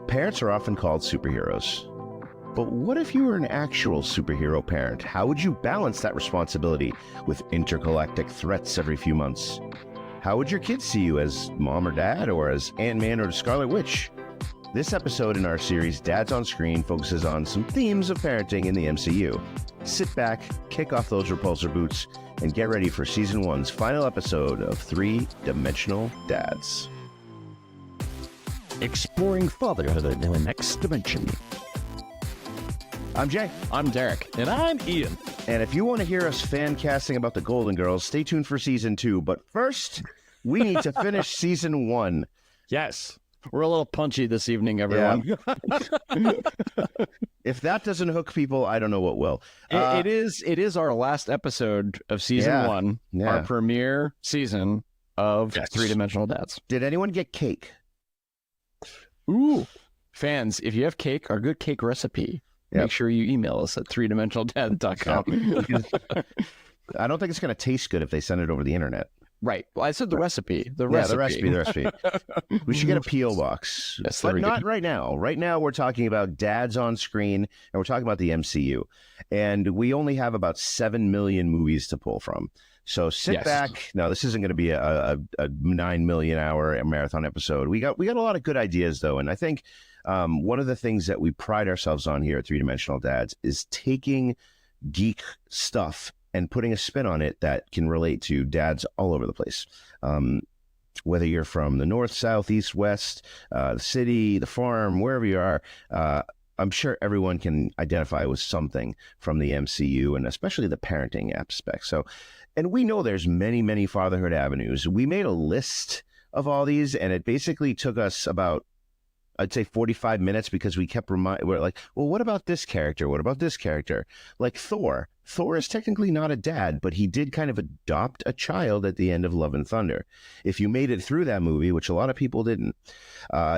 Parents are often called superheroes. But what if you were an actual superhero parent? How would you balance that responsibility with intergalactic threats every few months? How would your kids see you, as mom or dad, or as Ant-Man or Scarlet Witch? This episode in our series, Dads on Screen, focuses on some themes of parenting in the MCU. Sit back, kick off those repulsor boots, and get ready for Season 1's final episode of Three-Dimensional Dads. Exploring fatherhood in the next dimension. I'm Jay. I'm Derek. And I'm Ian. And if you want to hear us fan casting about the Golden Girls, stay tuned for Season 2. But first, we need to finish Season 1. Yes. We're a little punchy this evening, everyone. Yeah. If that doesn't hook people, I don't know what will. It is our last episode of Season 1, our premiere season of Three-Dimensional Dads. Did anyone get cake? Ooh. Fans, if you have cake or a good cake recipe, make sure you email us at threedimensionaldad.com. I don't think it's going to taste good if they send it over the internet. Right. Well, I said the recipe. The recipe. We should get a P.O. box. Yes, but not right now. Right now, we're talking about Dads on Screen, and we're talking about the MCU. And we only have about 7 million movies to pull from. So sit back. No, this isn't going to be a 9 million hour marathon episode. We got a lot of good ideas, though. And I think one of the things that we pride ourselves on here at Three Dimensional Dads is taking geek stuff and putting a spin on it that can relate to dads all over the place. Whether you're from the north, south, east, west, the city, the farm, wherever you are, I'm sure everyone can identify with something from the MCU and especially the parenting aspect. So, and we know there's many, many fatherhood avenues. We made a list of all these, and it basically took us about, I'd say 45 minutes because we kept we're like, well, what about this character? What about this character? Like Thor. Thor is technically not a dad, but he did kind of adopt a child at the end of Love and Thunder. If you made it through that movie, which a lot of people didn't,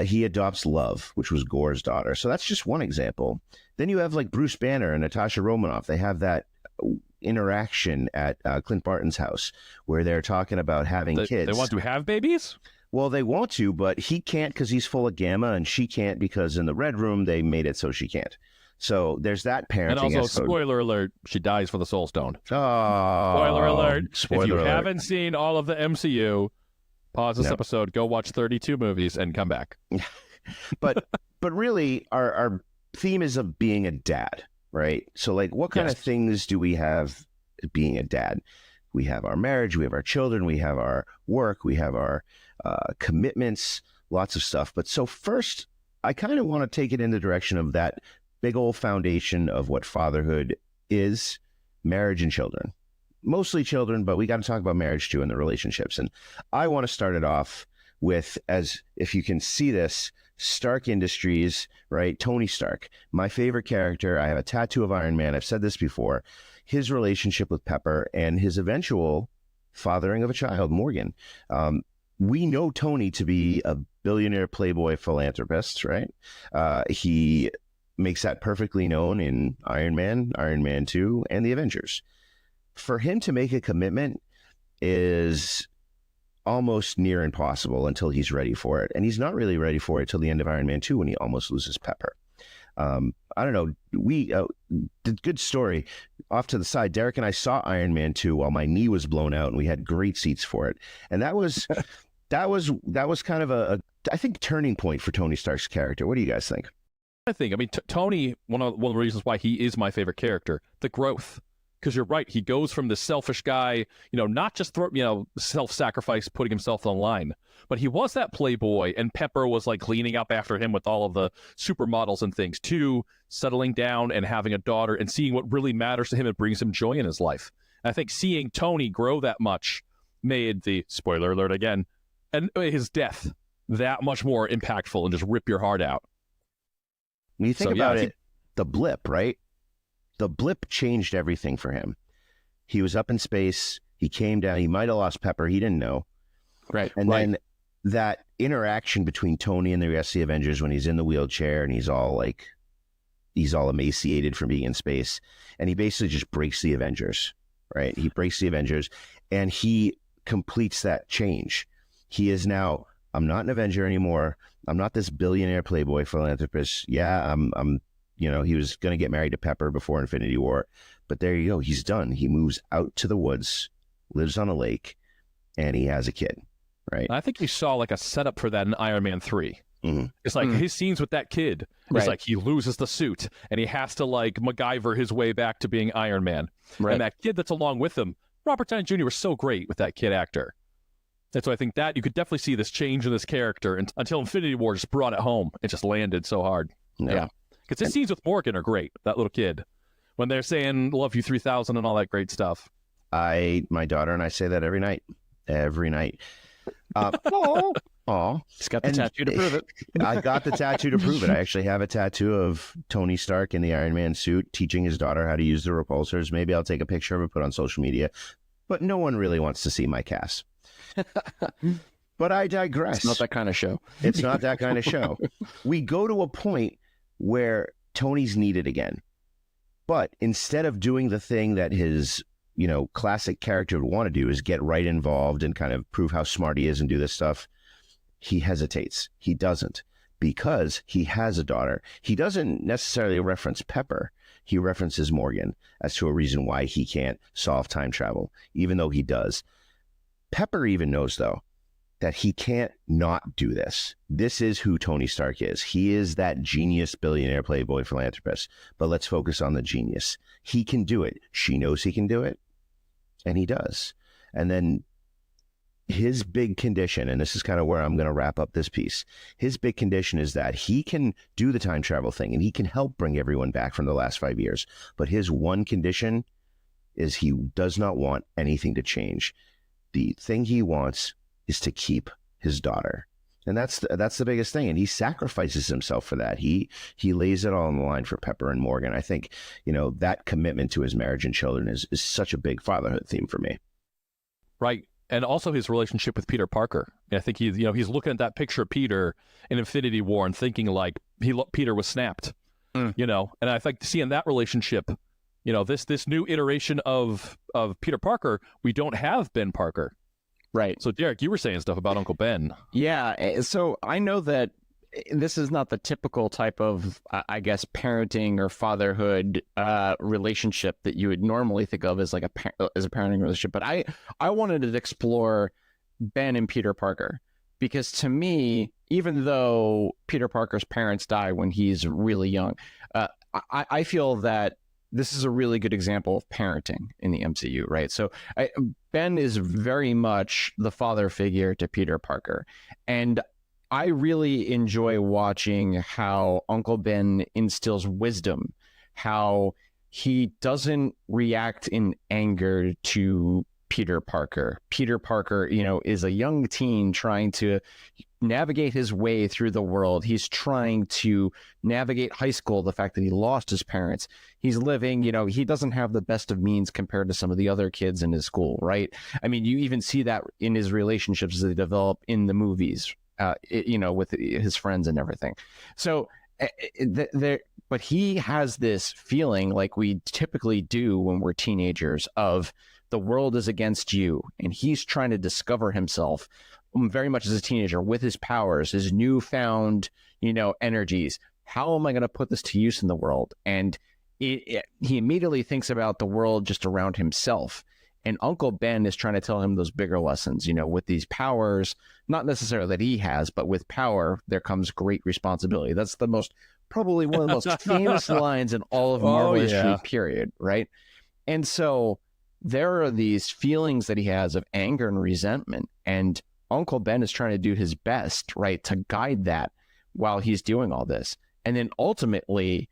he adopts Love, which was Gore's daughter. So that's just one example. Then you have like Bruce Banner and Natasha Romanoff. They have that interaction at Clint Barton's house where they're talking about having kids. They want to have babies? Well, they want to, but he can't because he's full of gamma, and she can't because in the Red Room they made it so she can't. So there's that parenting. And also, episode. Spoiler alert, she dies for the Soul Stone. Oh, spoiler alert. Spoiler if you alert. haven't seen all of the MCU, pause this episode, go watch 32 movies, and come back. but really, our theme is of being a dad, right? So, like, what kind of things do we have being a dad? We have our marriage, we have our children, we have our work, we have our commitments, lots of stuff. But so first, I kind of want to take it in the direction of that big old foundation of what fatherhood is, marriage and children. Mostly children, but we got to talk about marriage too and the relationships. And I want to start it off with, as if you can see this, Stark Industries, right? Tony Stark, my favorite character. I have a tattoo of Iron Man. I've said this before. His relationship with Pepper and his eventual fathering of a child, Morgan. We know Tony to be a billionaire playboy philanthropist, right? He makes that perfectly known in Iron Man 2, and the Avengers. For him to make a commitment is almost near impossible until he's ready for it. And he's not really ready for it till the end of Iron Man 2 when he almost loses Pepper. I don't know. Good story. Off to the side, Derek and I saw Iron Man 2 while my knee was blown out, and we had great seats for it. And that was kind of a I think turning point for Tony Stark's character. What do you guys think? I mean, Tony, one of the reasons why he is my favorite character, the growth. Because you're right, he goes from this selfish guy, not just self-sacrifice, putting himself on the line, but he was that playboy, and Pepper was like cleaning up after him with all of the supermodels and things, to settling down and having a daughter and seeing what really matters to him and brings him joy in his life. And I think seeing Tony grow that much made the, spoiler alert again, and his death that much more impactful and just rip your heart out. When you think about it, the blip, right? The blip changed everything for him. He was up in space. He came down. He might have lost Pepper. He didn't know. Right. And then that interaction between Tony and the rest of the Avengers when he's in the wheelchair and he's all emaciated from being in space. And he basically just breaks the Avengers, right? He breaks the Avengers and he completes that change. He is now I'm not an Avenger anymore. I'm not this billionaire playboy philanthropist. Yeah, I'm he was going to get married to Pepper before Infinity War, but there you go. He's done. He moves out to the woods, lives on a lake, and he has a kid, right? I think we saw like a setup for that in Iron Man 3. Mm-hmm. It's like his scenes with that kid. It's like he loses the suit and he has to like MacGyver his way back to being Iron Man. Right. And that kid that's along with him, Robert Downey Jr. was so great with that kid actor. And so I think that you could definitely see this change in this character until Infinity War just brought it home. It just landed so hard. Yeah. Because his scenes with Morgan are great, that little kid. When they're saying love you 3000 and all that great stuff. My daughter and I say that every night. Oh, he's got the tattoo to prove it. I got the tattoo to prove it. I actually have a tattoo of Tony Stark in the Iron Man suit teaching his daughter how to use the repulsors. Maybe I'll take a picture of it, put it on social media. But no one really wants to see my cast. But I digress. It's not that kind of show. It's not that kind of show. We go to a point where Tony's needed again. But instead of doing the thing that his, classic character would want to do, is get right involved and kind of prove how smart he is and do this stuff, he hesitates. He doesn't, because he has a daughter. He doesn't necessarily reference Pepper. He references Morgan as to a reason why he can't solve time travel, even though he does. Pepper even knows, though, that he can't not do this. This is who Tony Stark is. He is that genius billionaire playboy philanthropist. But let's focus on the genius. He can do it. She knows he can do it, and he does. And then his big condition, and this is kind of where I'm going to wrap up this piece, his big condition is that he can do the time travel thing and he can help bring everyone back from the last 5 years. But his one condition is he does not want anything to change. The thing he wants is to keep his daughter. And that's the biggest thing. And he sacrifices himself for that. He lays it all on the line for Pepper and Morgan. I think, that commitment to his marriage and children is such a big fatherhood theme for me. Right. And also his relationship with Peter Parker. I think he's looking at that picture of Peter in Infinity War and thinking like Peter was snapped, and I think seeing that relationship, this new iteration of Peter Parker, we don't have Ben Parker. Right. So Derek, you were saying stuff about Uncle Ben. Yeah. So I know that this is not the typical type of, I guess, parenting or fatherhood relationship that you would normally think of as like as a parenting relationship. But I wanted to explore Ben and Peter Parker, because to me, even though Peter Parker's parents die when he's really young, I feel that this is a really good example of parenting in the MCU, right? So Ben is very much the father figure to Peter Parker. And I really enjoy watching how Uncle Ben instills wisdom, how he doesn't react in anger to Peter Parker. Peter Parker, is a young teen trying to navigate his way through the world. He's trying to navigate high school, the fact that he lost his parents. He's living, he doesn't have the best of means compared to some of the other kids in his school, right? I mean, you even see that in his relationships as they develop in the movies, with his friends and everything. So, but he has this feeling like we typically do when we're teenagers of the world is against you, and he's trying to discover himself very much as a teenager with his powers, his newfound, energies. How am I going to put this to use in the world? And he immediately thinks about the world just around himself. And Uncle Ben is trying to tell him those bigger lessons, with these powers, not necessarily that he has, but with power, there comes great responsibility. That's probably one of the most famous lines in all of Marvel history, period, right? And so there are these feelings that he has of anger and resentment, and Uncle Ben is trying to do his best, right, to guide that while he's doing all this. And then ultimately,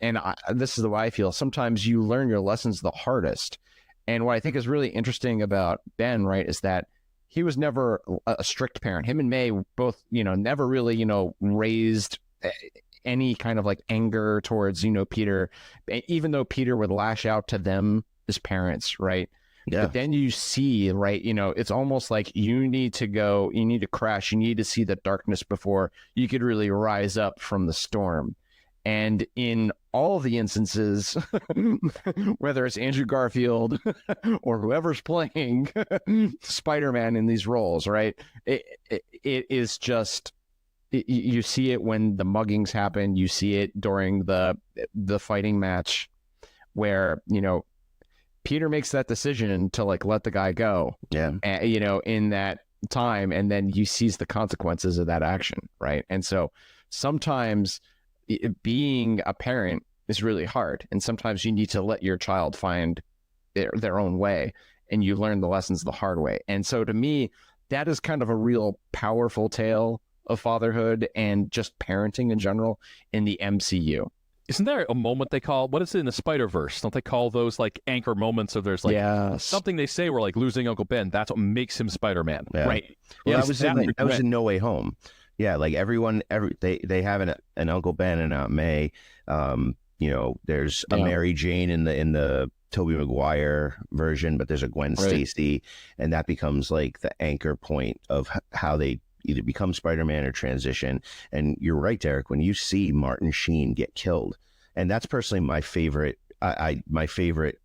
this is the way I feel, sometimes you learn your lessons the hardest. And what I think is really interesting about Ben, right, is that he was never a strict parent. Him and May both, never really, raised any kind of like anger towards, Peter, even though Peter would lash out to them as parents, right? Yeah. But then you see, right, it's almost like you need to crash, you need to see the darkness before you could really rise up from the storm. And in all the instances, whether it's Andrew Garfield or whoever's playing Spider-Man in these roles, right? It is just, you see it when the muggings happen. You see it during the fighting match where, Peter makes that decision to like let the guy go. Yeah. In that time, and then he sees the consequences of that action, right? And so sometimes being a parent is really hard, and sometimes you need to let your child find their own way, and you learn the lessons the hard way. And so to me, that is kind of a real powerful tale of fatherhood and just parenting in general in the MCU. Isn't there a moment they call, what is it in the Spider-Verse? Don't they call those like anchor moments of there's like something they say where like losing Uncle Ben, that's what makes him Spider-Man. Yeah. Right. Well, Yeah, that was in No Way Home. Yeah, like they have an Uncle Ben and Aunt May. There's a Mary Jane in the Tobey Maguire version, but there's a Gwen Stacy, and that becomes like the anchor point of how they either become Spider-Man or transition. And you're right, Derek, when you see Martin Sheen get killed, and that's personally my favorite, my favorite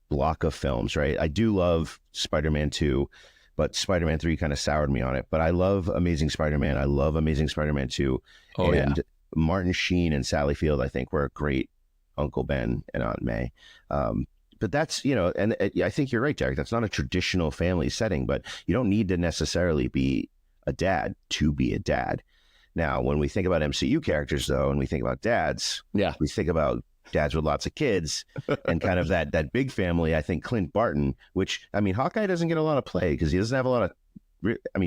block of films, right? I do love Spider-Man 2, but Spider-Man 3 kind of soured me on it. But I love Amazing Spider-Man. I love Amazing Spider-Man 2. Martin Sheen and Sally Field, I think, were a great Uncle Ben and Aunt May. But that's, and I think you're right, Derek. That's not a traditional family setting, but you don't need to necessarily be a dad to be a dad. Now, when we think about MCU characters, though, and we think about dads, we think about dads with lots of kids and kind of that big family. I think Clint Barton, which, I mean, Hawkeye doesn't get a lot of play because he doesn't have a lot of,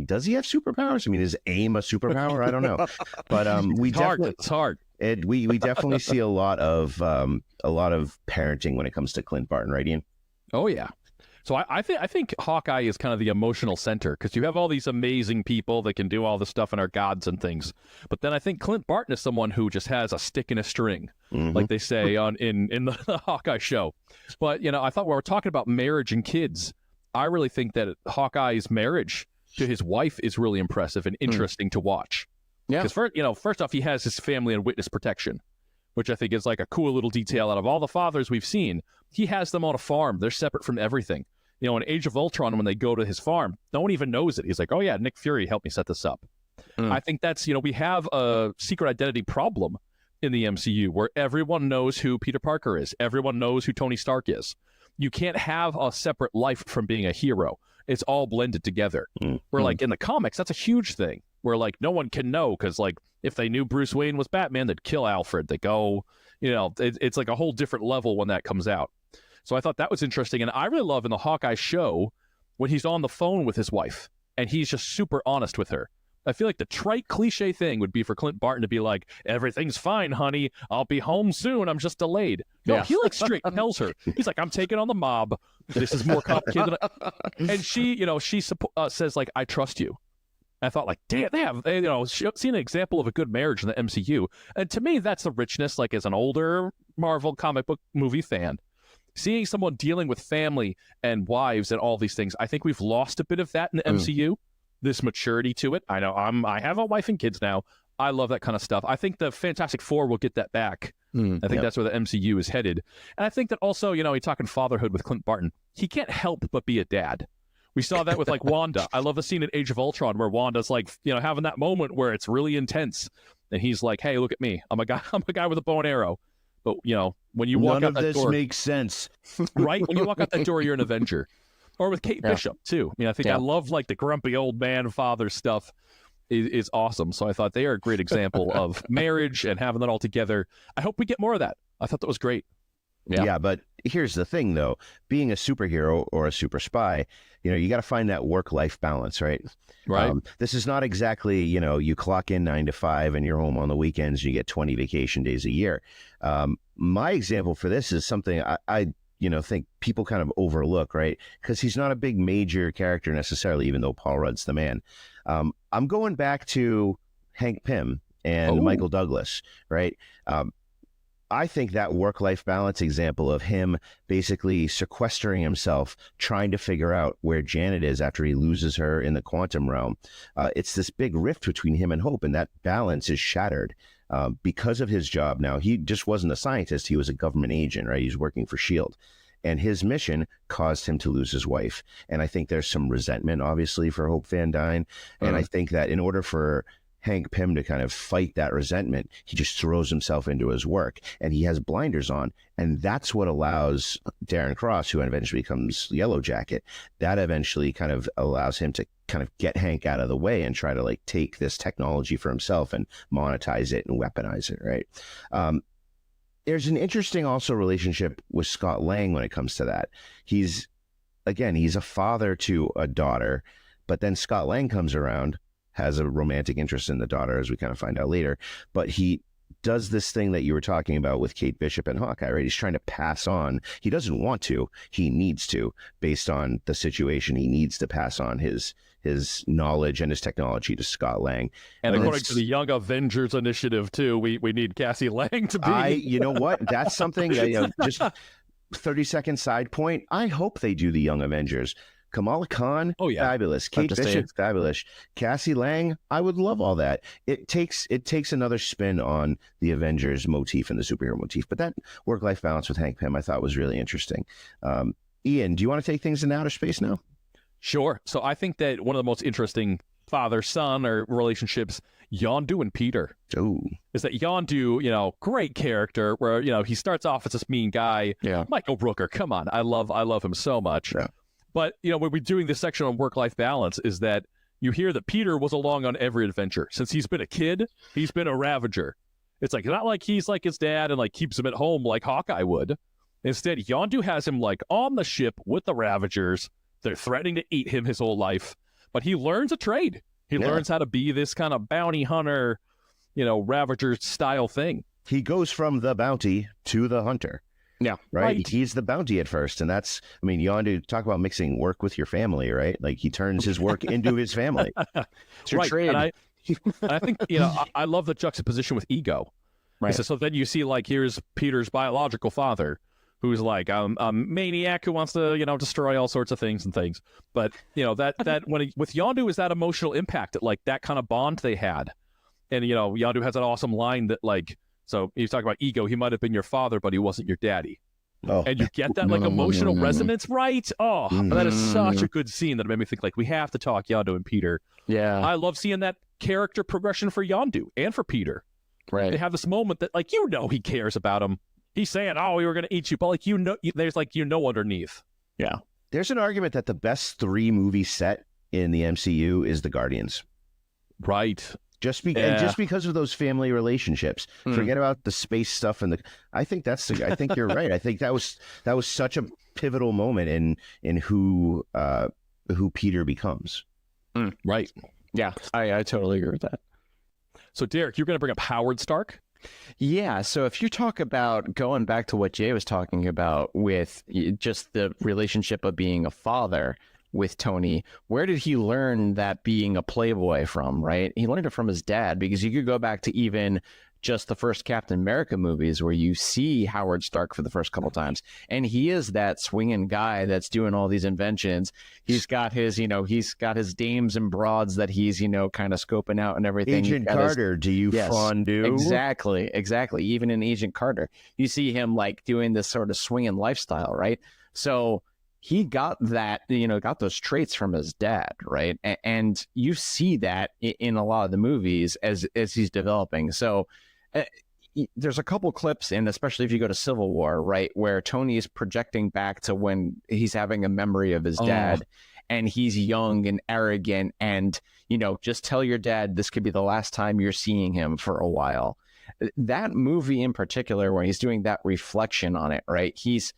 does he have superpowers? I mean, is AIM a superpower? I don't know. But it's hard. We definitely see a lot of parenting when it comes to Clint Barton, right, Ian? Oh yeah. So I think Hawkeye is kind of the emotional center because you have all these amazing people that can do all this stuff and are gods and things. But then I think Clint Barton is someone who just has a stick in a string, like they say in the Hawkeye show. But I thought when we're talking about marriage and kids, I really think that Hawkeye's marriage to his wife is really impressive and interesting to watch. Yeah. Because first off, he has his family and witness protection, which I think is like a cool little detail out of all the fathers we've seen. He has them on a farm. They're separate from everything. In Age of Ultron, when they go to his farm, no one even knows it. He's like, oh yeah, Nick Fury helped me set this up. I think that's, we have a secret identity problem in the MCU where everyone knows who Peter Parker is. Everyone knows who Tony Stark is. You can't have a separate life from being a hero. It's all blended together. Where like in the comics, that's a huge thing where like no one can know because like if they knew Bruce Wayne was Batman, they'd kill Alfred. They go, it's like a whole different level when that comes out. So I thought that was interesting. And I really love in the Hawkeye show when he's on the phone with his wife and he's just super honest with her. I feel like the trite cliche thing would be for Clint Barton to be like, everything's fine, honey. I'll be home soon. I'm just delayed. No, he like straight tells her. He's like, I'm taking on the mob. This is more complicated. And she says like, I trust you. And I thought like, damn, they have seen an example of a good marriage in the MCU. And to me, that's the richness, like as an older Marvel comic book movie fan, seeing someone dealing with family and wives and all these things. I think we've lost a bit of that in the MCU. This maturity to it. I know I have a wife and kids now. I love that kind of stuff. I think the Fantastic Four will get that back. I think that's where the MCU is headed. And I think that also, you're talking fatherhood with Clint Barton. He can't help but be a dad. We saw that with like Wanda. I love the scene in Age of Ultron where Wanda's like, having that moment where it's really intense. And he's like, hey, look at me. I'm a guy with a bow and arrow. But, when you walk out that door. None of this makes sense. Right? When you walk out that door, you're an Avenger. Or with Kate Bishop, too. I think I love, like, the grumpy old man father stuff is awesome. So I thought they are a great example of marriage and having that all together. I hope we get more of that. I thought that was great. Yeah, but here's the thing, though. Being a superhero or a super spy, you got to find that work-life balance, right? Right. This is not exactly, you clock in 9 to 5 and you're home on the weekends and you get 20 vacation days a year. My example for this is something I think people kind of overlook, right? Because he's not a big major character necessarily, even though Paul Rudd's the man. I'm going back to Hank Pym and Michael Douglas, right? I think that work-life balance example of him basically sequestering himself, trying to figure out where Janet is after he loses her in the quantum realm. It's this big rift between him and Hope, and that balance is shattered. because of his job. Now, he just wasn't a scientist. He was a government agent, right? He was working for S.H.I.E.L.D. And his mission caused him to lose his wife. And I think there's some resentment, obviously, for Hope Van Dyne. And I think that in order for Hank Pym to kind of fight that resentment, he just throws himself into his work, and he has blinders on. And that's what allows Darren Cross, who eventually becomes Yellow Jacket, that eventually kind of allows him to kind of get Hank out of the way and try to like take this technology for himself and monetize it and weaponize it, right? There's an interesting also relationship with Scott Lang when it comes to that. He's a father to a daughter, but then Scott Lang comes around, has a romantic interest in the daughter, as we kind of find out later, but he does this thing that you were talking about with Kate Bishop and Hawkeye, right? He's trying to pass on. He doesn't want to. He needs to, based on the situation. He needs to pass on his knowledge and his technology to Scott Lang. And according to the Young Avengers Initiative, too, we need Cassie Lang to be. You know what? That's something that, just 30-second side point. I hope they do the Young Avengers. Kamala Khan, fabulous. Kate Bishop, fabulous. Cassie Lang, I would love all that. It takes another spin on the Avengers motif and the superhero motif. But that work-life balance with Hank Pym I thought was really interesting. Ian, do you want to take things in outer space now? Sure. So I think that one of the most interesting father-son or relationships, Yondu and Peter, is that Yondu, great character where, he starts off as this mean guy. Yeah. Michael Rooker, come on. I love him so much. Yeah. But, when we're doing this section on work-life balance is that you hear that Peter was along on every adventure. Since he's been a kid, he's been a Ravager. It's like, not like he's like his dad and like keeps him at home like Hawkeye would. Instead, Yondu has him like on the ship with the Ravagers. They're threatening to eat him his whole life, but he learns a trade. He learns how to be this kind of bounty hunter, Ravager style thing. He goes from the bounty to the hunter. Yeah. Right. He's the bounty at first. And that's, Yondu, talk about mixing work with your family, right? Like he turns his work into his family. It's your trade. And I think, I love the juxtaposition with Ego. Right. So then you see like, here's Peter's biological father, who's like a maniac who wants to, destroy all sorts of things. But, that when with Yondu is that emotional impact, that like that kind of bond they had. And, Yondu has an awesome line that like, so he's talking about Ego. He might have been your father, but he wasn't your daddy. Oh. And you get that emotional resonance, right? Oh, that is such a good scene that made me think like, we have to talk Yondu and Peter. Yeah. I love seeing that character progression for Yondu and for Peter. Right. They have this moment that like, he cares about him. He's saying, "Oh, we were going to eat you," but like there's like underneath. Yeah, there's an argument that the best 3-movie set in the MCU is the Guardians. Right. And just because of those family relationships. Forget about the space stuff I think you're right. I think that was such a pivotal moment in who Peter becomes. Right. Yeah, I totally agree with that. So Derek, you're going to bring up Howard Stark? Yeah, so if you talk about going back to what Jay was talking about with just the relationship of being a father with Tony, where did he learn that being a playboy from, right? He learned it from his dad, because you could go back to even just the first Captain America movies where you see Howard Stark for the first couple times, and he is that swinging guy that's doing all these inventions. He's got his dames and broads that he's, kind of scoping out and everything. Agent Carter, do you fondue? Exactly. Even in Agent Carter, you see him like doing this sort of swinging lifestyle, right? So he got that, got those traits from his dad, right? And you see that in a lot of the movies as he's developing. So there's a couple clips, and especially if you go to Civil War, right, where Tony is projecting back to when he's having a memory of his dad, and he's young and arrogant, and just tell your dad this could be the last time you're seeing him for a while. That movie in particular, where he's doing that reflection on it, right? He's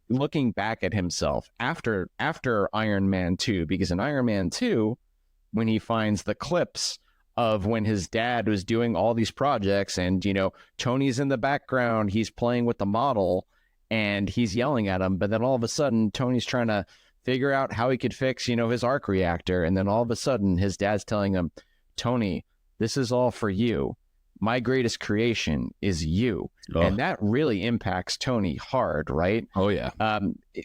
looking back at himself after Iron Man 2, because in Iron Man 2, when he finds the clips of when his dad was doing all these projects, and Tony's in the background, he's playing with the model and he's yelling at him, but then all of a sudden Tony's trying to figure out how he could fix his arc reactor, and then all of a sudden his dad's telling him, "Tony, this is all for you. My greatest creation is you." And that really impacts Tony hard, right? Oh, yeah.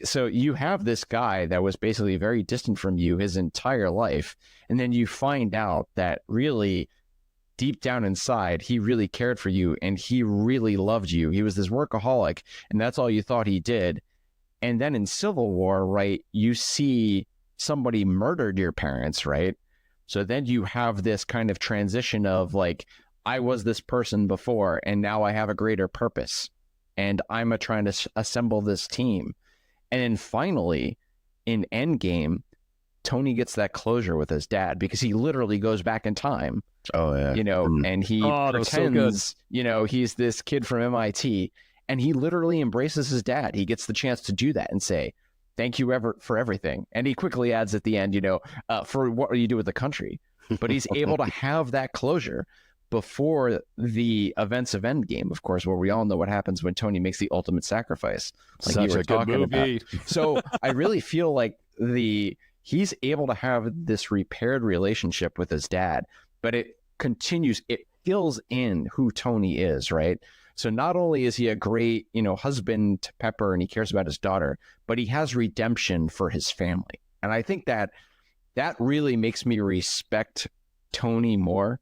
So you have this guy that was basically very distant from you his entire life, and then you find out that really deep down inside, he really cared for you and he really loved you. He was this workaholic, and that's all you thought he did. And then in Civil War, right, you see somebody murdered your parents, right? So then you have this kind of transition of like, I was this person before, and now I have a greater purpose, and I'm trying to assemble this team. And then finally, in Endgame, Tony gets that closure with his dad because he literally goes back in time, Oh yeah. and he Oh, that was so pretends, he's this kid from MIT, and he literally embraces his dad. He gets the chance to do that and say, thank you for everything. And he quickly adds at the end, for what you do with the country. But he's able to have that closure before the events of Endgame, of course, where we all know what happens when Tony makes the ultimate sacrifice, like Such you were a good talking movie. about. So I really feel like he's able to have this repaired relationship with his dad, but it continues, it fills in who Tony is, right? So not only is he a great, husband to Pepper and he cares about his daughter, but he has redemption for his family. And I think that really makes me respect Tony more,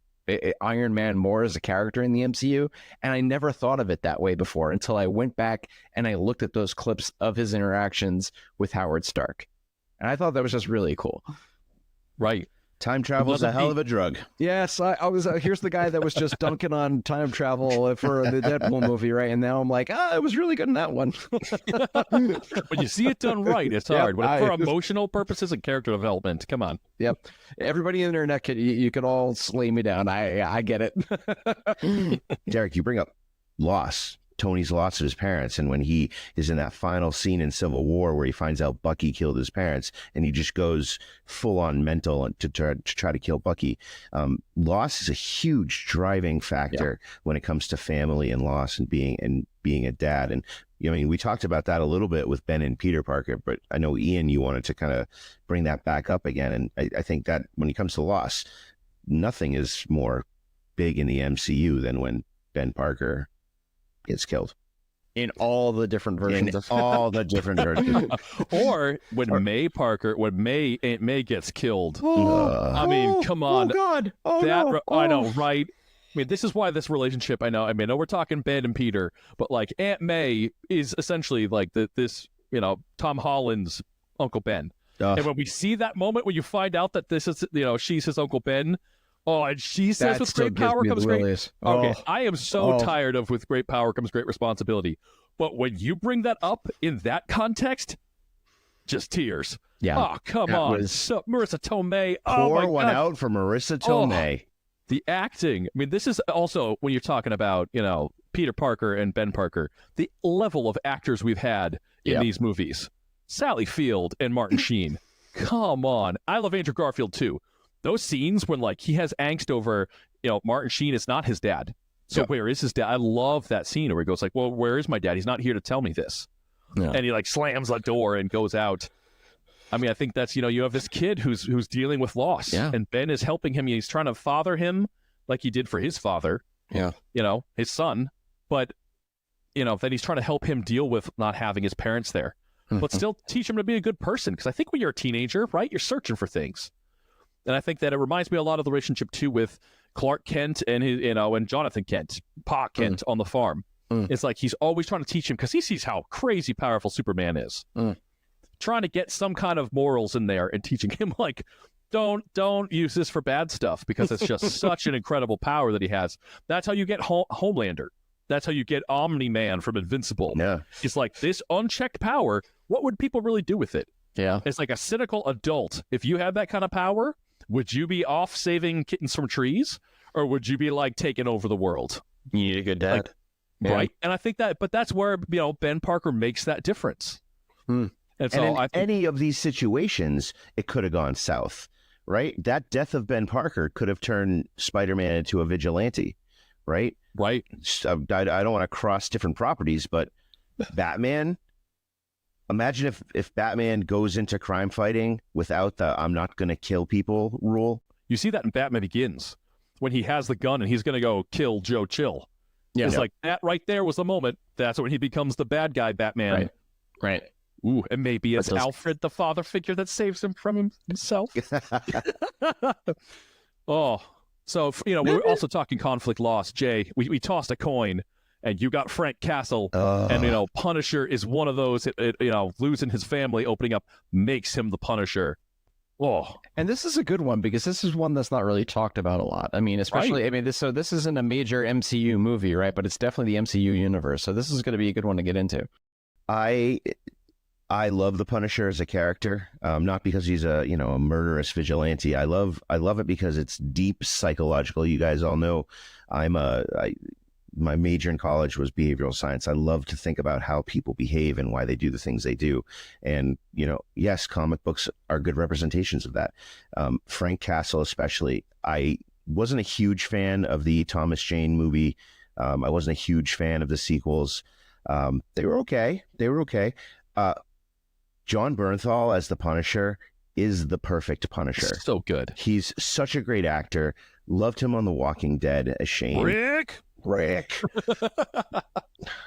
Iron Man more as a character in the MCU. And I never thought of it that way before until I went back and I looked at those clips of his interactions with Howard Stark. And I thought that was just really cool. Right. Time travel is a hell of a drug. Yes, I was. Here's the guy that was just dunking on time travel for the Deadpool movie, right? And now I'm like, it was really good in that one. When you see it done right, it's hard. But for emotional purposes and character development, come on. Yep. Everybody on the internet, you could all slay me down. I get it. Derek, you bring up loss. Tony's loss of his parents, and when he is in that final scene in Civil War where he finds out Bucky killed his parents, and he just goes full on mental to try to kill Bucky. Loss is a huge driving factor when it comes to family and loss and being a dad. And we talked about that a little bit with Ben and Peter Parker, but I know Ian, you wanted to kind of bring that back up again. And I think that when it comes to loss, nothing is more big in the MCU than when Ben Parker gets killed in all the different versions or when Aunt May gets killed. I mean, come on. Oh God. I know, right? I mean, this is why this relationship, I know we're talking Ben and Peter, but like Aunt May is essentially like this Tom Holland's Uncle Ben. And when we see that moment when you find out that this is she's his Uncle Ben. Oh, and she says with great power comes great... Okay, I am so tired of with great power comes great responsibility. But when you bring that up in that context, just tears. Yeah. Oh, come on. Marissa Tomei. Pour one out for Marissa Tomei. The acting. I mean, this is also, when you're talking about, Peter Parker and Ben Parker, the level of actors we've had in these movies. Sally Field and Martin Sheen. Come on. I love Andrew Garfield, too. Those scenes when he has angst over, Martin Sheen is not his dad. So where is his dad? I love that scene where he goes well, where is my dad? He's not here to tell me this. Yeah. And he slams the door and goes out. I mean, I think that's, you have this kid who's dealing with loss and Ben is helping him. He's trying to father him like he did for his father, his son. But, then he's trying to help him deal with not having his parents there, but still teach him to be a good person. Because I think when you're a teenager, right, you're searching for things. And I think that it reminds me a lot of the relationship, too, with Clark Kent and his, and Jonathan Kent, Pa Kent on the farm. It's like he's always trying to teach him because he sees how crazy powerful Superman is. Trying to get some kind of morals in there and teaching him, don't use this for bad stuff because it's just such an incredible power that he has. That's how you get Homelander. That's how you get Omni-Man from Invincible. Yeah. It's like this unchecked power, what would people really do with it? Yeah. It's like a cynical adult. If you had that kind of power, would you be off saving kittens from trees, or would you be taking over the world? You need a good dad, right? And I think but that's where Ben Parker makes that difference. And so in any of these situations, it could have gone south, right? That death of Ben Parker could have turned Spider-Man into a vigilante, right? Right. I don't want to cross different properties, but Batman. Imagine if Batman goes into crime fighting without the "I'm not going to kill people" rule. You see that in Batman Begins when he has the gun and he's going to go kill Joe Chill. Yeah. It's like that right there was the moment. That's when he becomes the bad guy Batman. Right. Ooh, and maybe it's Alfred, the father figure, that saves him from himself. Oh, So, we're also talking conflict loss, Jay. We tossed a coin, and you got Frank Castle, and, Punisher is one of those, losing his family, opening up, makes him the Punisher. Oh. And this is a good one because this is one that's not really talked about a lot. I mean, especially, right. This isn't a major MCU movie, right? But it's definitely the MCU universe. So this is going to be a good one to get into. I love the Punisher as a character, not because he's a murderous vigilante. I love it because it's deep psychological. You guys all know my major in college was behavioral science. I love to think about how people behave and why they do the things they do. And, yes, comic books are good representations of that. Frank Castle, especially. I wasn't a huge fan of the Thomas Jane movie. I wasn't a huge fan of the sequels. They were okay. John Bernthal as the Punisher is the perfect Punisher. So good. He's such a great actor. Loved him on The Walking Dead as Shane. Rick.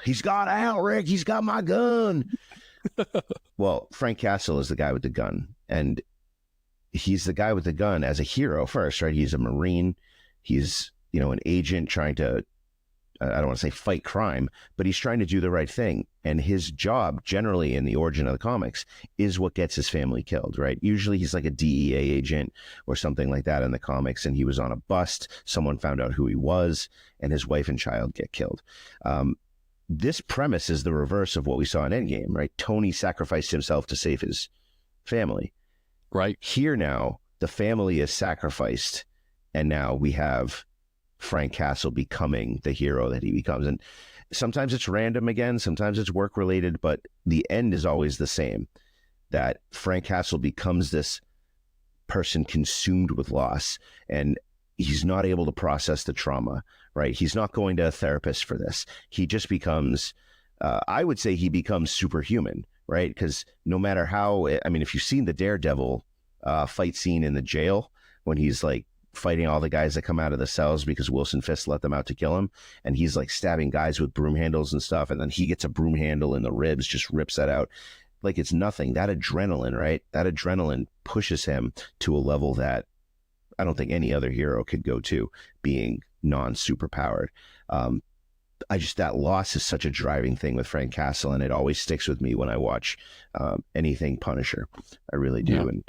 He's got out, Rick. He's got my gun. Well, Frank Castle is the guy with the gun. And he's the guy with the gun as a hero first, right? He's a Marine. He's, an agent trying to, I don't want to say fight crime, but he's trying to do the right thing. And his job, generally in the origin of the comics, is what gets his family killed, right? Usually he's like a DEA agent or something like that in the comics, and he was on a bust. Someone found out who he was, and his wife and child get killed. This premise is the reverse of what we saw in Endgame, right? Tony sacrificed himself to save his family. Right. Here now, the family is sacrificed, and now we have Frank Castle becoming the hero that he becomes. And sometimes it's random again, sometimes it's work related, but the end is always the same, that Frank Castle becomes this person consumed with loss, and he's not able to process the trauma, right? He's not going to a therapist for this. He just becomes, I would say he becomes superhuman, right? Because no matter how, if you've seen the Daredevil fight scene in the jail, when he's like fighting all the guys that come out of the cells because Wilson Fisk let them out to kill him, and he's like stabbing guys with broom handles and stuff, and then he gets a broom handle in the ribs, just rips that out like it's nothing. That adrenaline, right? That adrenaline pushes him to a level that I don't think any other hero could go to, being non-superpowered. That loss is such a driving thing with Frank Castle, and it always sticks with me when I watch anything Punisher. I really do. Yeah. And,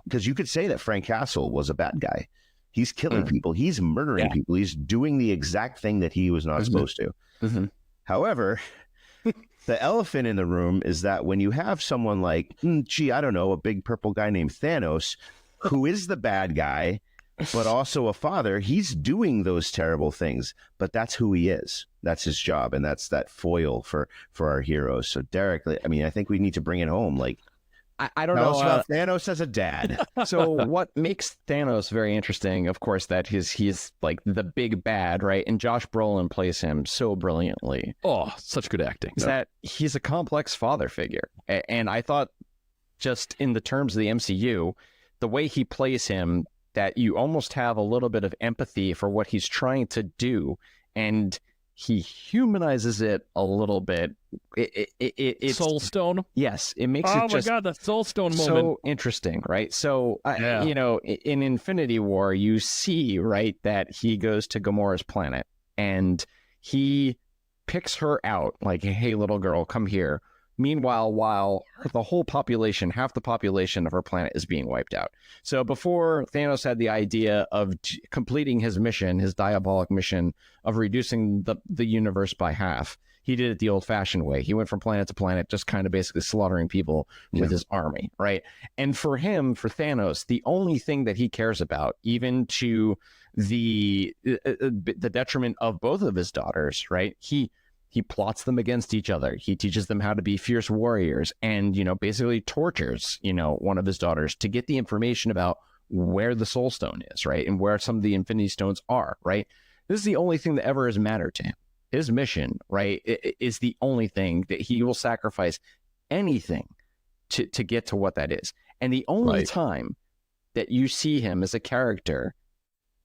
because you could say that Frank Castle was a bad guy. He's killing people. He's murdering people. He's doing the exact thing that he was not supposed to. Mm-hmm. However, the elephant in the room is that when you have someone like, a big purple guy named Thanos, who is the bad guy, but also a father, he's doing those terrible things, but that's who he is. That's his job, and that's that foil for our heroes. So Derek, I think we need to bring it home. Like, I don't know. Tell us about Thanos as a dad. So what makes Thanos very interesting, of course, that he's like the big bad, right? And Josh Brolin plays him so brilliantly. Oh, such good acting. Is that he's a complex father figure. And I thought, just in the terms of the MCU, the way he plays him, that you almost have a little bit of empathy for what he's trying to do, and he humanizes it a little bit. It's Soul Stone. Yes, it makes it. Oh my God, the Soul Stone moment. So interesting, right? So in Infinity War, you see, right, that he goes to Gamora's planet and he picks her out, like, "Hey, little girl, come here." Meanwhile, while the whole population, half the population of her planet is being wiped out. So before Thanos had the idea of completing his mission, his diabolic mission of reducing the universe by half, he did it the old-fashioned way. He went from planet to planet, just kind of basically slaughtering people with his army, right? And for him, for Thanos, the only thing that he cares about, even to the detriment of both of his daughters, right? He plots them against each other. He teaches them how to be fierce warriors, and, basically tortures, one of his daughters to get the information about where the Soul Stone is, right? And where some of the Infinity Stones are, right? This is the only thing that ever has mattered to him. His mission, right, is the only thing that he will sacrifice anything to get to what that is. And the only time that you see him as a character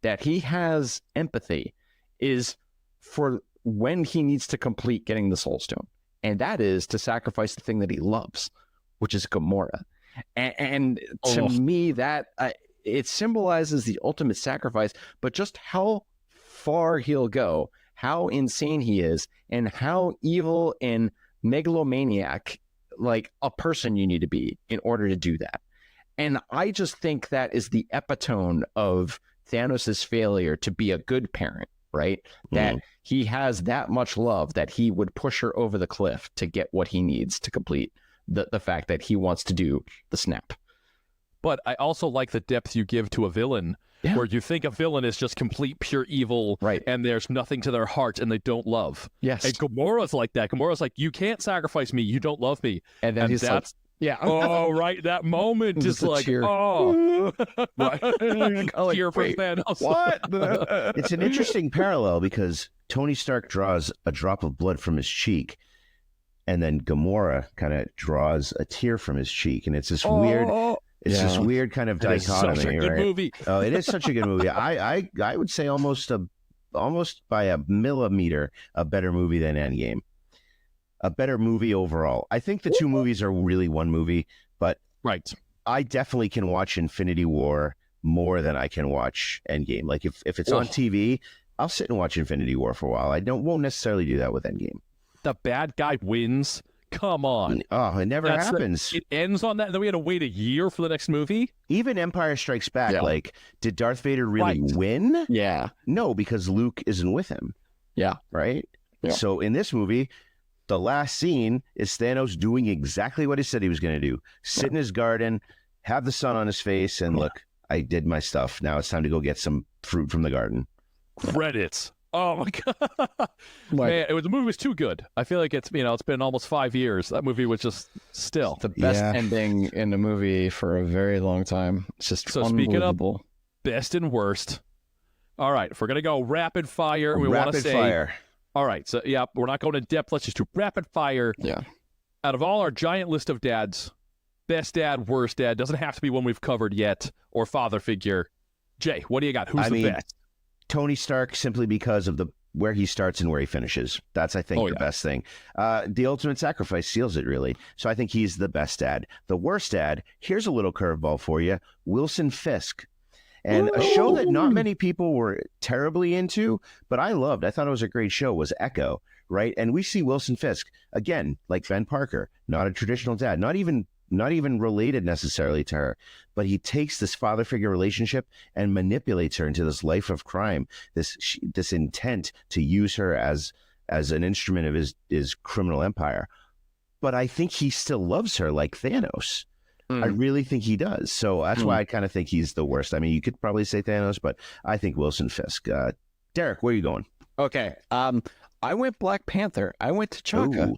that he has empathy is for when he needs to complete getting the Soul Stone, and that is to sacrifice the thing that he loves, which is Gamora. And to me, that it symbolizes the ultimate sacrifice, but just how far he'll go, how insane he is, and how evil and megalomaniac like a person you need to be in order to do that. And I just think that is the epitome of Thanos' failure to be a good parent, right? That he has that much love that he would push her over the cliff to get what he needs to complete the fact that he wants to do the snap. But I also like the depth you give to a villain, where you think a villain is just complete pure evil, right? And there's nothing to their heart and they don't love. Yes. And Gamora's like that. Gamora's like, you can't sacrifice me. You don't love me. And then he's like, yeah. Oh, right. That moment is like, cheer. oh. Right. Cheer for Thanos. What? It's an interesting parallel because Tony Stark draws a drop of blood from his cheek, and then Gamora kind of draws a tear from his cheek, and it's this weird. It's this weird kind of dichotomy, such a good right? movie. Oh, it is such a good movie. I would say almost by a millimeter a better movie than Endgame. A better movie overall. I think the two movies are really one movie, but right. I definitely can watch Infinity War more than I can watch Endgame. Like if it's on TV, I'll sit and watch Infinity War for a while. Won't necessarily do that with Endgame. The bad guy wins. Come on. Oh, it never happens. It ends on that. Then we had to wait a year for the next movie. Even Empire Strikes Back, like, did Darth Vader really win? Yeah. No, because Luke isn't with him. Yeah. Right? Yeah. So in this movie, the last scene is Thanos doing exactly what he said he was going to do. Sit in his garden, have the sun on his face, and look, I did my stuff. Now it's time to go get some fruit from the garden. Credits. Oh my god, man! The movie was too good. I feel like it's been almost 5 years. That movie was just still the best ending in a movie for a very long time. It's just speaking of best and worst. All right, if we're gonna go rapid fire, we want to say fire. All right, so we're not going in depth. Let's just do rapid fire. Yeah. Out of all our giant list of dads, best dad, worst dad, doesn't have to be one we've covered yet, or father figure. Jay, what do you got? Who's the best? Tony Stark, simply because of where he starts and where he finishes. That's, I think, the best thing. The ultimate sacrifice seals it, really. So I think he's the best dad. The worst dad, here's a little curveball for you, Wilson Fisk. And a show that not many people were terribly into, but I loved, I thought it was a great show, was Echo, right? And we see Wilson Fisk, again, like Ben Parker, not a traditional dad, not even related necessarily to her, but he takes this father figure relationship and manipulates her into this life of crime, this intent to use her as an instrument of his criminal empire. But I think he still loves her like Thanos. I really think he does. So that's why I kind of think he's the worst. I mean, you could probably say Thanos, but I think Wilson Fisk. Derek, where are you going? Okay. I went Black Panther. I went T'Chaka. Ooh.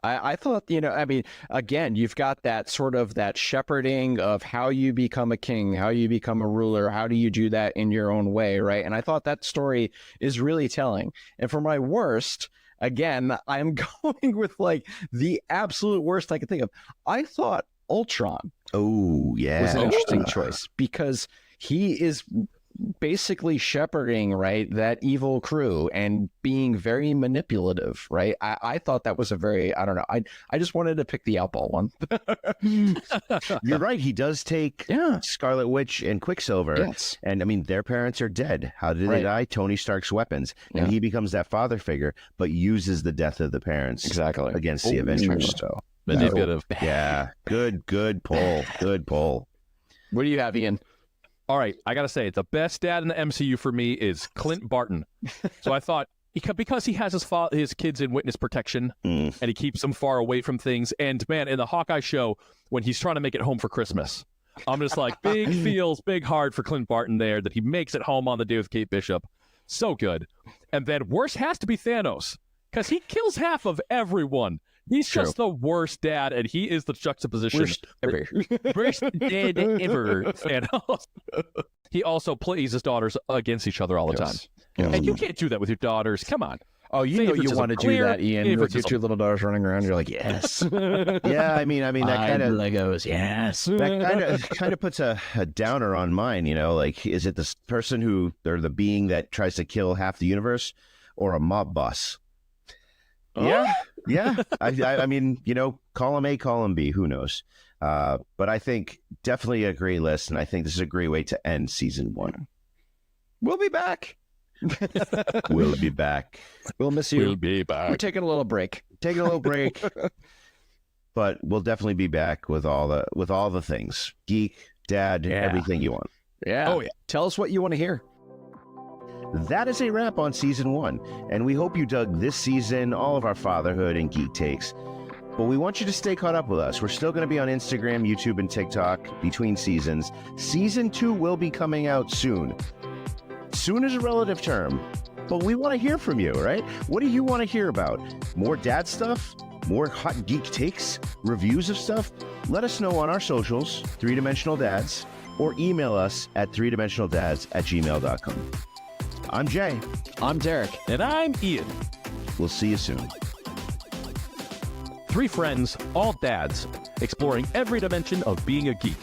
I thought, I mean, again, you've got that sort of that shepherding of how you become a king, how you become a ruler, how do you do that in your own way, right? And I thought that story is really telling. And for my worst, again, I'm going with like the absolute worst I could think of. I thought Ultron was an interesting choice because he is basically shepherding, right, that evil crew and being very manipulative, right? I thought that was a very, I don't know, I just wanted to pick the outball one. You're right. He does take Scarlet Witch and Quicksilver. Yes. And I mean, their parents are dead. How did they die? Tony Stark's weapons. And he becomes that father figure, but uses the death of the parents against the Avengers. So manipulative. Yeah. Good pull. Good pull. What do you have, Ian? All right, I got to say, the best dad in the MCU for me is Clint Barton. So I thought, because he has his kids in witness protection, and he keeps them far away from things, and man, in the Hawkeye show, when he's trying to make it home for Christmas, I'm just like, big heart for Clint Barton there, that he makes it home on the day with Kate Bishop. So good. And then worst has to be Thanos, because he kills half of everyone. He's just the worst dad, and he is the juxtaposition. Worst ever. Worst dad ever. Thanos. He also plays his daughters against each other all the time. Yes. And you can't do that with your daughters. Come on. Oh, you know you want to do that, Ian. With your two little daughters running around, you're like, yes. Yeah, I mean that kind of Legos, yes. That kind of puts a downer on mine. Like, is it this person or the being that tries to kill half the universe, or a mob boss? Yeah. Yeah, I mean, column A, column B, who knows? But I think definitely a great list, and I think this is a great way to end season 1. We'll be back. We'll be back. We'll miss you. We'll be back. We're taking a little break. Taking a little break, but we'll definitely be back with all the things: geek, dad, everything you want. Yeah. Oh, yeah. Tell us what you want to hear. That is a wrap on season 1, and we hope you dug this season, all of our fatherhood and geek takes. But we want you to stay caught up with us. We're still going to be on Instagram, YouTube, and TikTok between seasons. Season 2 will be coming out soon. Soon is a relative term, but we want to hear from you, right? What do you want to hear about? More dad stuff? More hot geek takes? Reviews of stuff? Let us know on our socials, 3Dimensional Dads, or email us at 3dimensionaldads@gmail.com. I'm Jay. I'm Derek. And I'm Ian. We'll see you soon. 3 friends, all dads, exploring every dimension of being a geek.